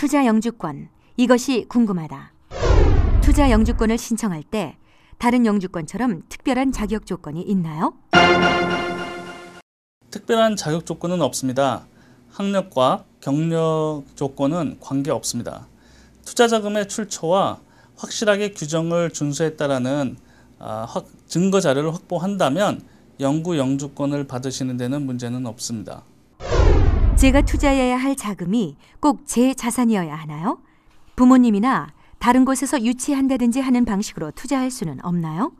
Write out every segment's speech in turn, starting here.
투자 영주권, 이것이 궁금하다. 투자 영주권을 신청할 때 다른 영주권처럼 특별한 자격 조건이 있나요? 특별한 자격 조건은 없습니다. 학력과 경력 조건은 관계없습니다. 투자자금의 출처와 확실하게 규정을 준수했다라는 증거 자료를 확보한다면 영구 영주권을 받으시는 데는 문제는 없습니다. 제가 투자해야 할 자금이 꼭 제 자산이어야 하나요? 부모님이나 다른 곳에서 유치한다든지 하는 방식으로 투자할 수는 없나요?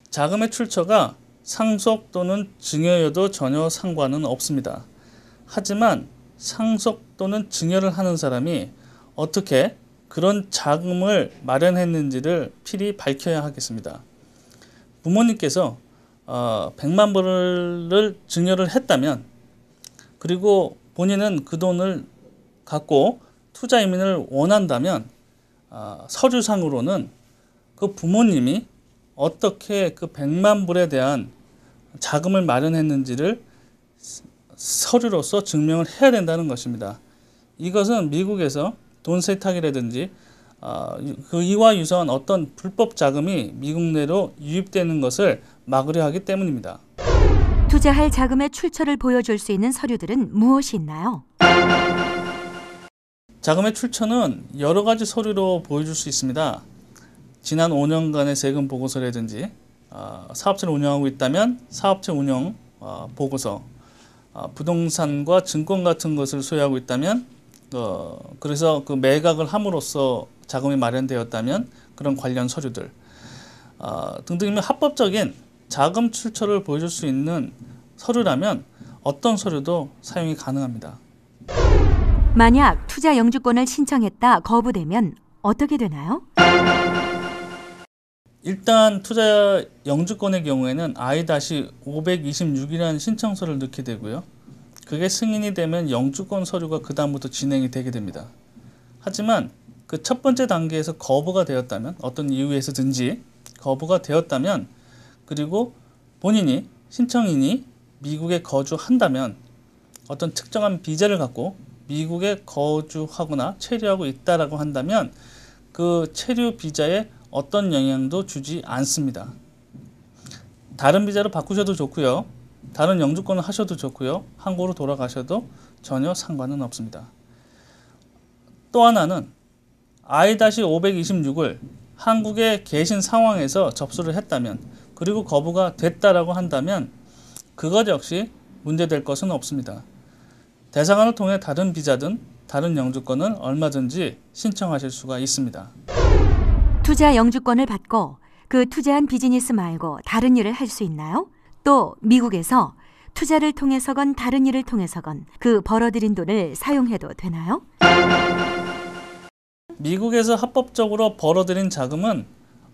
자금의 출처가 상속 또는 증여여도 전혀 상관은 없습니다. 하지만 상속 또는 증여를 하는 사람이 어떻게 그런 자금을 마련했는지를 필히 밝혀야 하겠습니다. 부모님께서 100만 불을 증여를 했다면, 그리고 본인은 그 돈을 갖고 투자 이민을 원한다면 서류상으로는 그 부모님이 어떻게 그 100만 불에 대한 자금을 마련했는지를 서류로서 증명을 해야 된다는 것입니다. 이것은 미국에서 돈 세탁이라든지 그 이와 유사한 어떤 불법 자금이 미국 내로 유입되는 것을 막으려 하기 때문입니다. 투자할 자금의 출처를 보여줄 수 있는 서류들은 무엇이 있나요? 자금의 출처는 여러 가지 서류로 보여줄 수 있습니다. 지난 5년간의 세금 보고서라든지, 사업체를 운영하고 있다면 사업체 운영 보고서, 부동산과 증권 같은 것을 소유하고 있다면, 그래서 그 매각을 함으로써 자금이 마련되었다면 그런 관련 서류들 등등이면 합법적인 자금 출처를 보여줄 수 있는 서류라면 어떤 서류도 사용이 가능합니다. 만약 투자 영주권을 신청했다 거부되면 어떻게 되나요? 일단 투자 영주권의 경우에는 I-526이라는 신청서를 넣게 되고요. 그게 승인이 되면 영주권 서류가 그 다음부터 진행이 되게 됩니다. 하지만 그 첫 번째 단계에서 거부가 되었다면, 어떤 이유에서든지 거부가 되었다면, 그리고 본인이 신청인이 미국에 거주한다면 어떤 특정한 비자를 갖고 미국에 거주하거나 체류하고 있다라고 한다면 그 체류 비자에 어떤 영향도 주지 않습니다. 다른 비자로 바꾸셔도 좋고요. 다른 영주권을 하셔도 좋고요. 한국으로 돌아가셔도 전혀 상관은 없습니다. 또 하나는 I-526을 한국에 계신 상황에서 접수를 했다면, 그리고 거부가 됐다라고 한다면 그것 역시 문제될 것은 없습니다. 대사관을 통해 다른 비자든 다른 영주권은 얼마든지 신청하실 수가 있습니다. 투자 영주권을 받고 그 투자한 비즈니스 말고 다른 일을 할 수 있나요? 또 미국에서 투자를 통해서건 다른 일을 통해서건 그 벌어들인 돈을 사용해도 되나요? 미국에서 합법적으로 벌어들인 자금은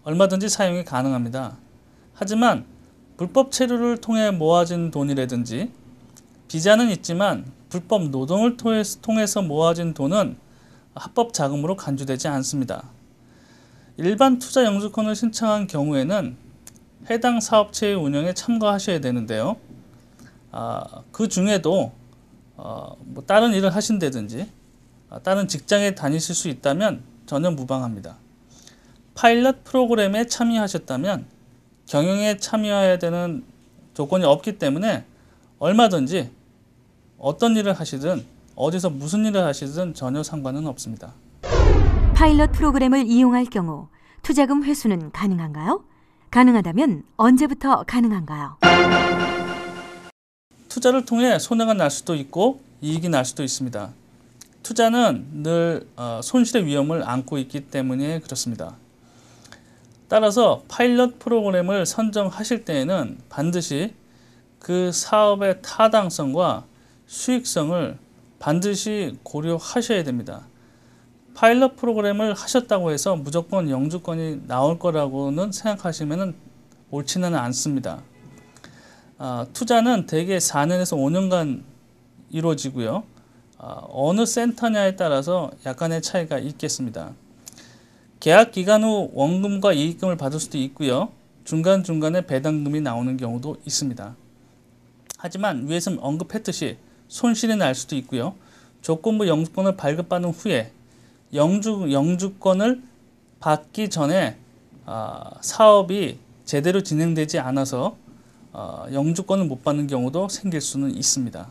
얼마든지 사용이 가능합니다. 하지만 불법 체류를 통해 모아진 돈이라든지 비자는 있지만 불법 노동을 통해서 모아진 돈은 합법 자금으로 간주되지 않습니다. 일반 투자 영주권을 신청한 경우에는 해당 사업체의 운영에 참가하셔야 되는데요. 그 중에도 다른 일을 하신다든지 다른 직장에 다니실 수 있다면 전혀 무방합니다. 파일럿 프로그램에 참여하셨다면 경영에 참여해야 되는 조건이 없기 때문에 얼마든지 어떤 일을 하시든 어디서 무슨 일을 하시든 전혀 상관은 없습니다. 파일럿 프로그램을 이용할 경우 투자금 회수는 가능한가요? 가능하다면 언제부터 가능한가요? 투자를 통해 손해가 날 수도 있고 이익이 날 수도 있습니다. 투자는 늘 손실의 위험을 안고 있기 때문에 그렇습니다. 따라서 파일럿 프로그램을 선정하실 때에는 반드시 그 사업의 타당성과 수익성을 반드시 고려하셔야 됩니다. 파일럿 프로그램을 하셨다고 해서 무조건 영주권이 나올 거라고는 생각하시면 옳지는 않습니다. 투자는 대개 4년에서 5년간 이루어지고요. 어느 센터냐에 따라서 약간의 차이가 있겠습니다. 계약 기간 후 원금과 이익금을 받을 수도 있고요. 중간중간에 배당금이 나오는 경우도 있습니다. 하지만 위에서 언급했듯이 손실이 날 수도 있고요. 조건부 영주권을 발급받은 후에 영주권을 받기 전에 사업이 제대로 진행되지 않아서 영주권을 못 받는 경우도 생길 수는 있습니다.